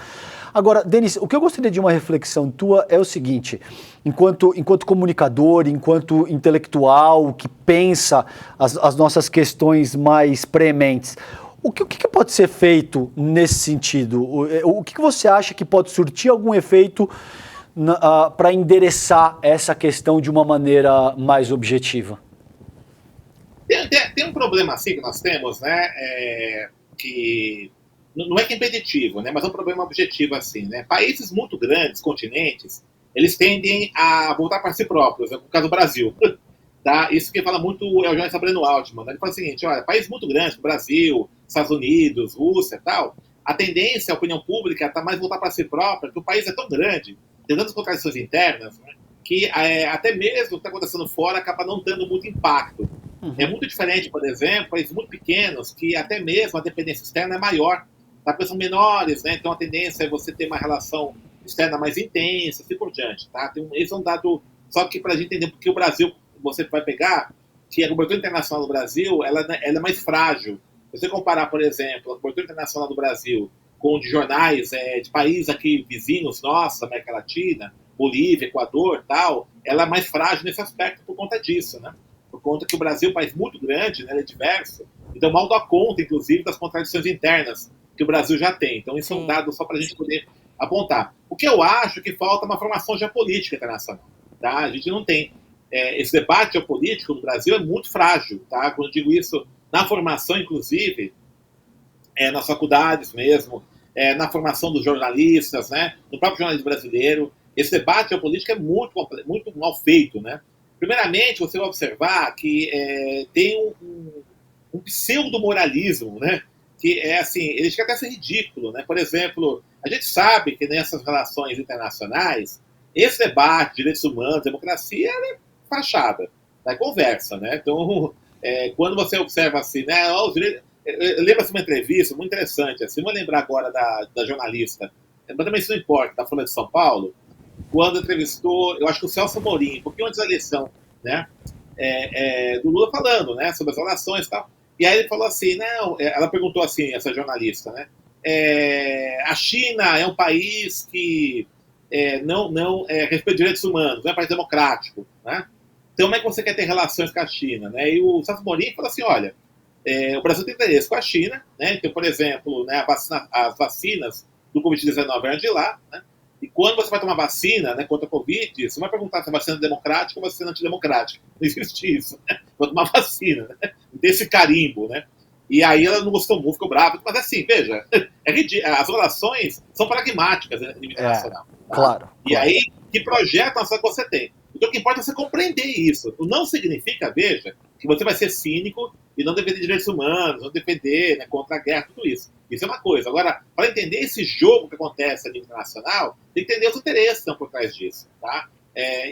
[SPEAKER 2] Agora, Denis, o que eu gostaria de uma reflexão tua é o seguinte, enquanto comunicador, enquanto intelectual que pensa as nossas questões mais prementes, o que pode ser feito nesse sentido? O que você acha que pode surtir algum efeito para endereçar essa questão de uma maneira mais objetiva?
[SPEAKER 3] Tem um problema assim que nós temos, né? Que não é que é impeditivo, né? Mas é um problema objetivo assim, né? Países muito grandes, continentes, eles tendem a voltar para si próprios. No caso do Brasil, tá? Isso que fala muito é o jornalista Breno Altman. Né? Ele fala o seguinte: olha, países muito grandes, Brasil, Estados Unidos, Rússia, e tal. A tendência, a opinião pública, está mais voltar para si própria, porque o país é tão grande, tem tantas contradições internas, né? Que até mesmo o que está acontecendo fora acaba não tendo muito impacto. É muito diferente, por exemplo, países muito pequenos, que até mesmo a dependência externa é maior. Tá? Porque são menores, né? Então a tendência é você ter uma relação externa mais intensa, assim por diante. Tá? Esse é um dado, só que para a gente entender porque o Brasil, você vai pegar, que a cobertura internacional do Brasil ela é mais frágil. Se você comparar, por exemplo, a cobertura internacional do Brasil com de jornais de países aqui vizinhos nossos, América Latina, Bolívia, Equador, tal, ela é mais frágil nesse aspecto por conta disso, né? Por conta que o Brasil é um país muito grande, né? Ele é diverso, então mal dá conta, inclusive, das contradições internas que o Brasil já tem. Então isso é um dado só para a gente poder apontar. O que eu acho que falta é uma formação geopolítica internacional. Tá? A gente não tem. Esse debate geopolítico no Brasil é muito frágil. Tá? Quando eu digo isso, na formação, inclusive, nas faculdades mesmo, na formação dos jornalistas, né? No próprio jornalismo brasileiro, esse debate geopolítico é muito mal feito. Né? Primeiramente, você vai observar que tem um pseudo-moralismo, né? Que é assim, ele chega até a ser ridículo, né? Por exemplo, a gente sabe que nessas relações internacionais, esse debate de direitos humanos, democracia, é fachada, é conversa, né? Então, quando você observa assim, né? Eu lembro assim, uma entrevista muito interessante, assim, vou lembrar agora da jornalista, mas também isso não importa, da Folha de São Paulo, quando entrevistou, eu acho que o Celso Amorim, um pouquinho antes da eleição, né? Do Lula falando, né? Sobre as relações e tal. E aí ele falou assim, não, ela perguntou assim, essa jornalista, né? A China é um país que não respeita direitos humanos, não é um país democrático, né? Então como é que você quer ter relações com a China, né? E o Celso Amorim falou assim, olha, o Brasil tem interesse com a China, né? Então, por exemplo, né, as vacinas do Covid-19 eram de lá, né? E quando você vai tomar vacina, né, contra a Covid, você vai perguntar se a vacina é democrática ou vacina antidemocrática. Não existe isso, né? Vou tomar vacina, né? Não tem esse carimbo, né? E aí ela não gostou muito, ficou brava. Mas assim, veja, as relações são pragmáticas né, nível internacional. Tá?
[SPEAKER 2] Claro.
[SPEAKER 3] E aí, que projeto que você tem? Então o que importa é você compreender isso. Não significa, veja, que você vai ser cínico e não defender direitos humanos, não defender né, contra a guerra, tudo isso. Isso é uma coisa. Agora, para entender esse jogo que acontece a nível internacional, tem que entender os interesses que estão por trás disso. Tá?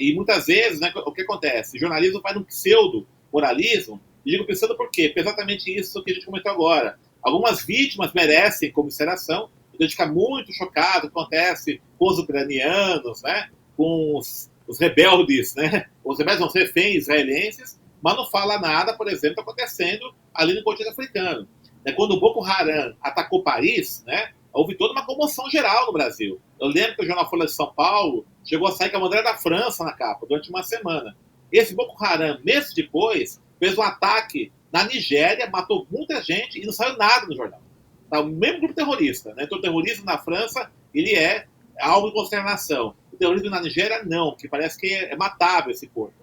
[SPEAKER 3] E muitas vezes, né, o que acontece? O jornalismo vai num pseudo-moralismo. E digo pseudo por quê? Porque é exatamente isso que a gente comentou agora. Algumas vítimas merecem comiseração. Então a gente fica muito chocado com o que acontece com os ucranianos, né, com os rebeldes, né, os rebeldes vão ser reféns israelenses, mas não fala nada, por exemplo, que está acontecendo ali no continente africano. Quando o Boko Haram atacou Paris, né, houve toda uma comoção geral no Brasil. Eu lembro que o jornal Folha de São Paulo chegou a sair com a bandeira da França na capa durante uma semana. Esse Boko Haram, meses depois, fez um ataque na Nigéria, matou muita gente e não saiu nada no jornal. Tá? O mesmo grupo terrorista. Né? Então, o terrorismo na França ele é alvo de consternação. O terrorismo na Nigéria, não, que parece que é matável esse corpo.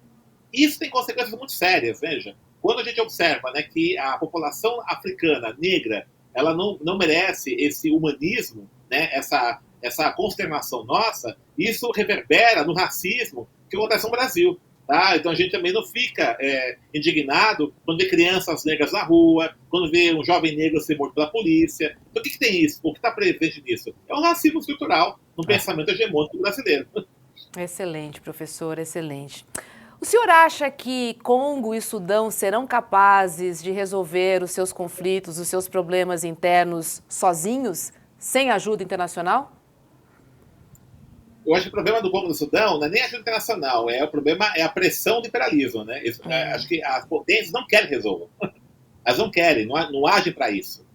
[SPEAKER 3] Isso tem consequências muito sérias, veja. Quando a gente observa né, que a população africana, negra, ela não merece esse humanismo, né, essa consternação nossa, isso reverbera no racismo que acontece no Brasil. Tá? Então a gente também não fica indignado quando vê crianças negras na rua, quando vê um jovem negro ser morto pela polícia. Então o que tem isso? O que está presente nisso? É um racismo estrutural no pensamento hegemônico brasileiro.
[SPEAKER 1] Excelente, professor, excelente. O senhor acha que Congo e Sudão serão capazes de resolver os seus conflitos, os seus problemas internos sozinhos, sem ajuda internacional?
[SPEAKER 3] Eu acho que o problema do Congo e do Sudão não é nem a ajuda internacional, o problema é a pressão do imperialismo. Né? Acho que as potências não querem resolver. Elas não querem, não agem para isso.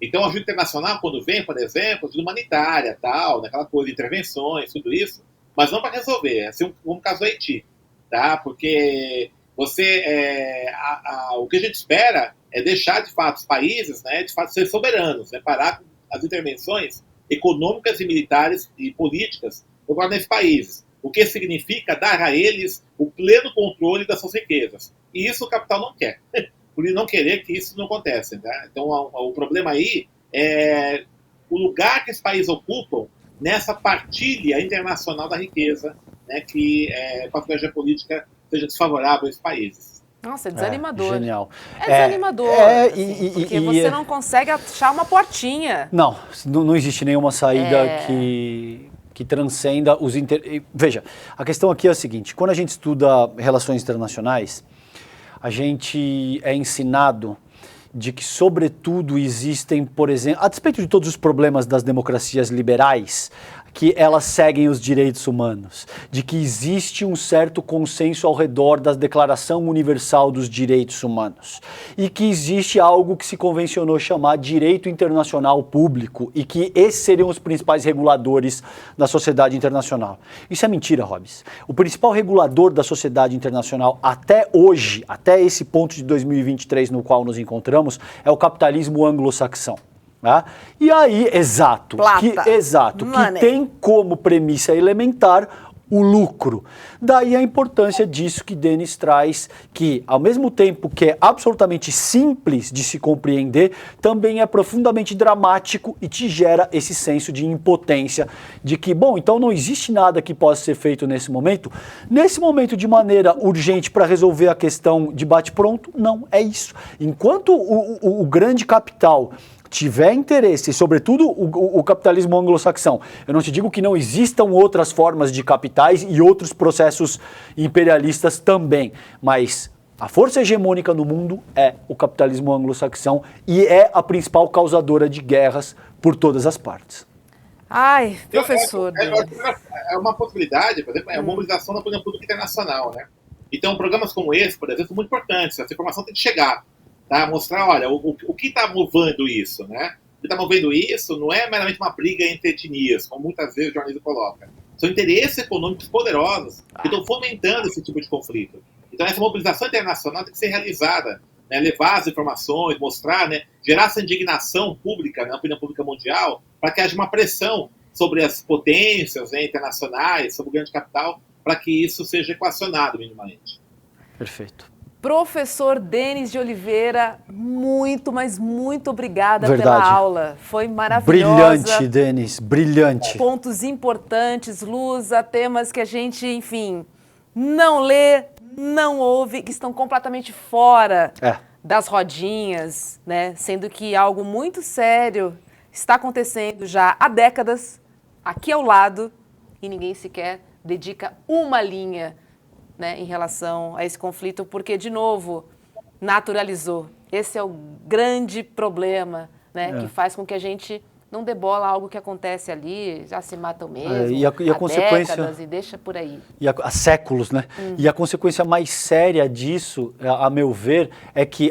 [SPEAKER 3] Então, a ajuda internacional, quando vem, por exemplo, ajuda humanitária, tal, naquela coisa, intervenções, tudo isso, mas não para resolver, assim como o caso do Haiti, tá? Porque o que a gente espera é deixar, de fato, os países, né, de fato, ser soberanos, né, parar com as intervenções econômicas e militares e políticas agora nesses países, o que significa dar a eles o pleno controle das suas riquezas. E isso o capital não quer. Por ele não querer que isso não aconteça. Tá? Então, o problema aí é o lugar que esses países ocupam nessa partilha internacional da riqueza, né, que com a estratégia política seja desfavorável a esses países.
[SPEAKER 1] Nossa, é desanimador.
[SPEAKER 2] Genial.
[SPEAKER 1] É desanimador, porque você não consegue achar uma portinha.
[SPEAKER 2] Não existe nenhuma saída que transcenda os... Veja, a questão aqui é a seguinte, quando a gente estuda relações internacionais, a gente é ensinado de que, sobretudo, existem, por exemplo, a despeito de todos os problemas das democracias liberais, que elas seguem os direitos humanos, de que existe um certo consenso ao redor da Declaração Universal dos Direitos Humanos e que existe algo que se convencionou chamar direito internacional público e que esses seriam os principais reguladores da sociedade internacional. Isso é mentira, Hobbes. O principal regulador da sociedade internacional até hoje, até esse ponto de 2023 no qual nos encontramos, é o capitalismo anglo-saxão. Tá? E aí, exato, que tem como premissa elementar o lucro. Daí a importância disso que Denis traz, que ao mesmo tempo que é absolutamente simples de se compreender, também é profundamente dramático e te gera esse senso de impotência, de que, bom, então não existe nada que possa ser feito nesse momento de maneira urgente para resolver a questão de bate-pronto. Não, é isso. Enquanto o grande capital tiver interesse, sobretudo o capitalismo anglo-saxão, eu não te digo que não existam outras formas de capitais e outros processos imperialistas também, mas a força hegemônica no mundo é o capitalismo anglo-saxão e é a principal causadora de guerras por todas as partes.
[SPEAKER 1] Ai, professor.
[SPEAKER 3] É uma possibilidade, por exemplo, é a mobilização da opinião pública internacional, né? Então, programas como esse, por exemplo, são muito importantes. Essa informação tem que chegar. Tá? Mostrar, olha, o que está movendo isso, né? O que está movendo isso não é meramente uma briga entre etnias, como muitas vezes o jornalismo coloca. São interesses econômicos poderosos que estão fomentando esse tipo de conflito. Então, essa mobilização internacional tem que ser realizada, né? Levar as informações, mostrar, né? Gerar essa indignação pública, na opinião pública mundial, para que haja uma pressão sobre as potências, né, internacionais, sobre o grande capital, para que isso seja equacionado minimamente.
[SPEAKER 2] Perfeito.
[SPEAKER 1] Professor Denis de Oliveira, muito, mas muito obrigada pela aula. Foi maravilhosa.
[SPEAKER 2] Brilhante, Denis, brilhante.
[SPEAKER 1] Pontos importantes, luz a temas que a gente, enfim, não lê, não ouve, que estão completamente fora das rodinhas, né? Sendo que algo muito sério está acontecendo já há décadas, aqui ao lado, e ninguém sequer dedica uma linha, né, em relação a esse conflito, porque, de novo, naturalizou. Esse é o grande problema, né, que faz com que a gente não dê bola a algo que acontece ali, já se matam mesmo,
[SPEAKER 2] e a consequência,
[SPEAKER 1] décadas, e deixa por aí.
[SPEAKER 2] Há séculos, né? E a consequência mais séria disso, a meu ver, é que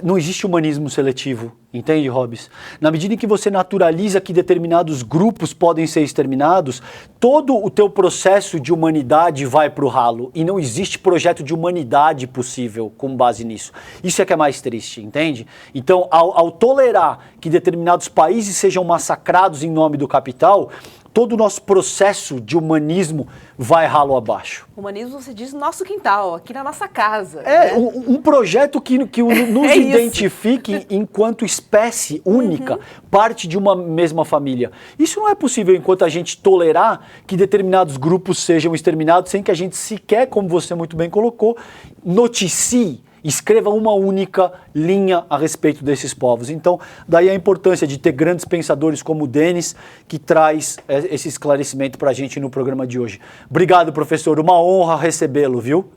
[SPEAKER 2] não existe humanismo seletivo, entende, Hobbes? Na medida em que você naturaliza que determinados grupos podem ser exterminados, todo o teu processo de humanidade vai para o ralo e não existe projeto de humanidade possível com base nisso. Isso é que é mais triste, entende? Então, ao tolerar que determinados países sejam massacrados em nome do capital, todo o nosso processo de humanismo vai ralo abaixo.
[SPEAKER 1] Humanismo, você diz, nosso quintal, aqui na nossa casa.
[SPEAKER 2] É, né? Um projeto que nos identifique enquanto espécie única, parte de uma mesma família. Isso não é possível enquanto a gente tolerar que determinados grupos sejam exterminados sem que a gente sequer, como você muito bem colocou, noticie, escreva uma única linha a respeito desses povos. Então, daí a importância de ter grandes pensadores como o Denis, que traz esse esclarecimento para a gente no programa de hoje. Obrigado, professor. Uma honra recebê-lo, viu?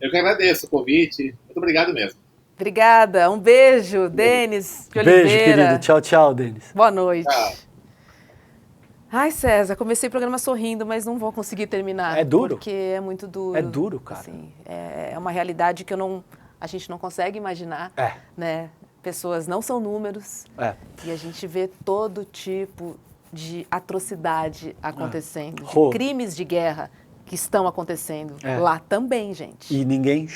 [SPEAKER 3] Eu que agradeço o convite. Muito obrigado mesmo.
[SPEAKER 1] Obrigada. Um beijo, Denis de Oliveira.
[SPEAKER 2] Beijo, querido. Tchau, tchau, Denis.
[SPEAKER 1] Boa noite.
[SPEAKER 3] Tchau.
[SPEAKER 1] Ai, César, comecei o programa sorrindo, mas não vou conseguir terminar.
[SPEAKER 2] É duro?
[SPEAKER 1] Porque é muito duro.
[SPEAKER 2] É duro, cara.
[SPEAKER 1] Assim, é uma realidade que a gente não consegue imaginar, né? pessoas não são números. E a gente vê todo tipo de atrocidade acontecendo, de crimes de guerra que estão acontecendo lá também, gente.
[SPEAKER 2] E ninguém...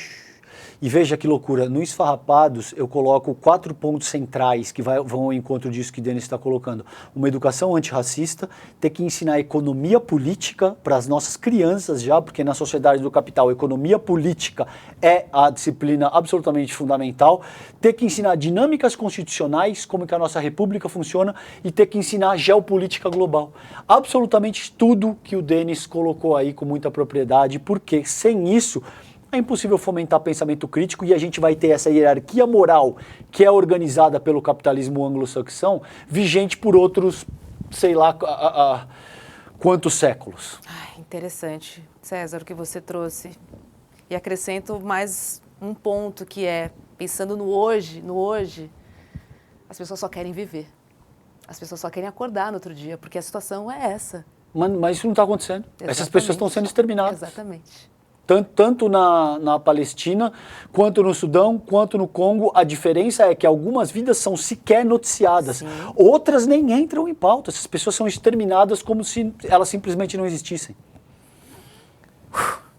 [SPEAKER 2] E veja que loucura, no Esfarrapados eu coloco 4 pontos centrais que vão ao encontro disso que o Denis está colocando. Uma educação antirracista, ter que ensinar economia política para as nossas crianças já, porque na sociedade do capital, economia política é a disciplina absolutamente fundamental, ter que ensinar dinâmicas constitucionais, como que a nossa república funciona, e ter que ensinar geopolítica global. Absolutamente tudo que o Denis colocou aí com muita propriedade, porque sem isso... é impossível fomentar pensamento crítico e a gente vai ter essa hierarquia moral que é organizada pelo capitalismo anglo-saxão vigente por outros, sei lá, quantos séculos.
[SPEAKER 1] Interessante, César, o que você trouxe. E acrescento mais um ponto que é, pensando no hoje, as pessoas só querem viver. As pessoas só querem acordar no outro dia, porque a situação é essa.
[SPEAKER 2] Mas isso não está acontecendo. Exatamente. Essas pessoas estão sendo exterminadas.
[SPEAKER 1] Exatamente.
[SPEAKER 2] Tanto na Palestina, quanto no Sudão, quanto no Congo, a diferença é que algumas vidas são sequer noticiadas. Sim. Outras nem entram em pauta. Essas pessoas são exterminadas como se elas simplesmente não existissem.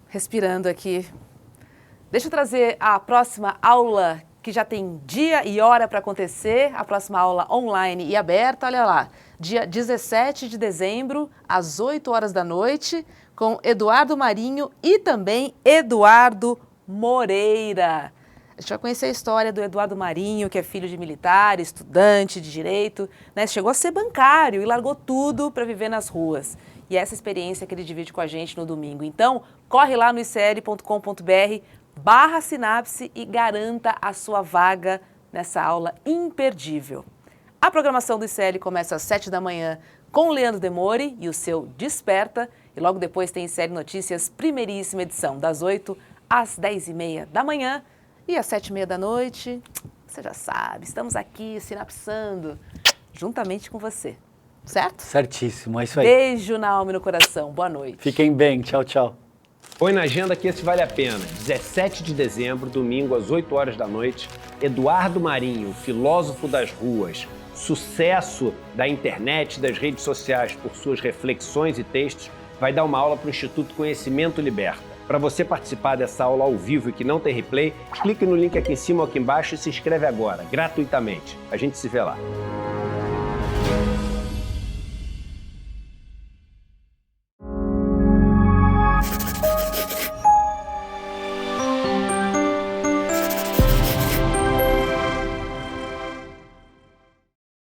[SPEAKER 1] Respirando aqui. Deixa eu trazer a próxima aula, que já tem dia e hora para acontecer. A próxima aula online e aberta, olha lá. Dia 17 de dezembro, às 8 horas da noite, com Eduardo Marinho e também Eduardo Moreira. A gente vai conhecer a história do Eduardo Marinho, que é filho de militar, estudante de direito, né? Chegou a ser bancário e largou tudo para viver nas ruas. E essa experiência que ele divide com a gente no domingo. Então, corre lá no icl.com.br/sinapse e garanta a sua vaga nessa aula imperdível. A programação do ICL começa às 7 da manhã com o Leandro Demore e o seu Desperta. E logo depois tem ICL Notícias, primeiríssima edição, das 8 às 10h30 da manhã. E às 7h30 da noite, você já sabe, estamos aqui sinapsando juntamente com você. Certo?
[SPEAKER 2] Certíssimo, é isso aí.
[SPEAKER 1] Beijo na alma e no coração. Boa noite.
[SPEAKER 2] Fiquem bem. Tchau, tchau.
[SPEAKER 4] Põe na agenda que esse vale a pena. 17 de dezembro, domingo, às 8 horas da noite, Eduardo Marinho, filósofo das ruas, sucesso da internet, das redes sociais por suas reflexões e textos, vai dar uma aula para o Instituto Conhecimento Liberta. Para você participar dessa aula ao vivo e que não tem replay, clique no link aqui em cima ou aqui embaixo e se inscreve agora, gratuitamente. A gente se vê lá.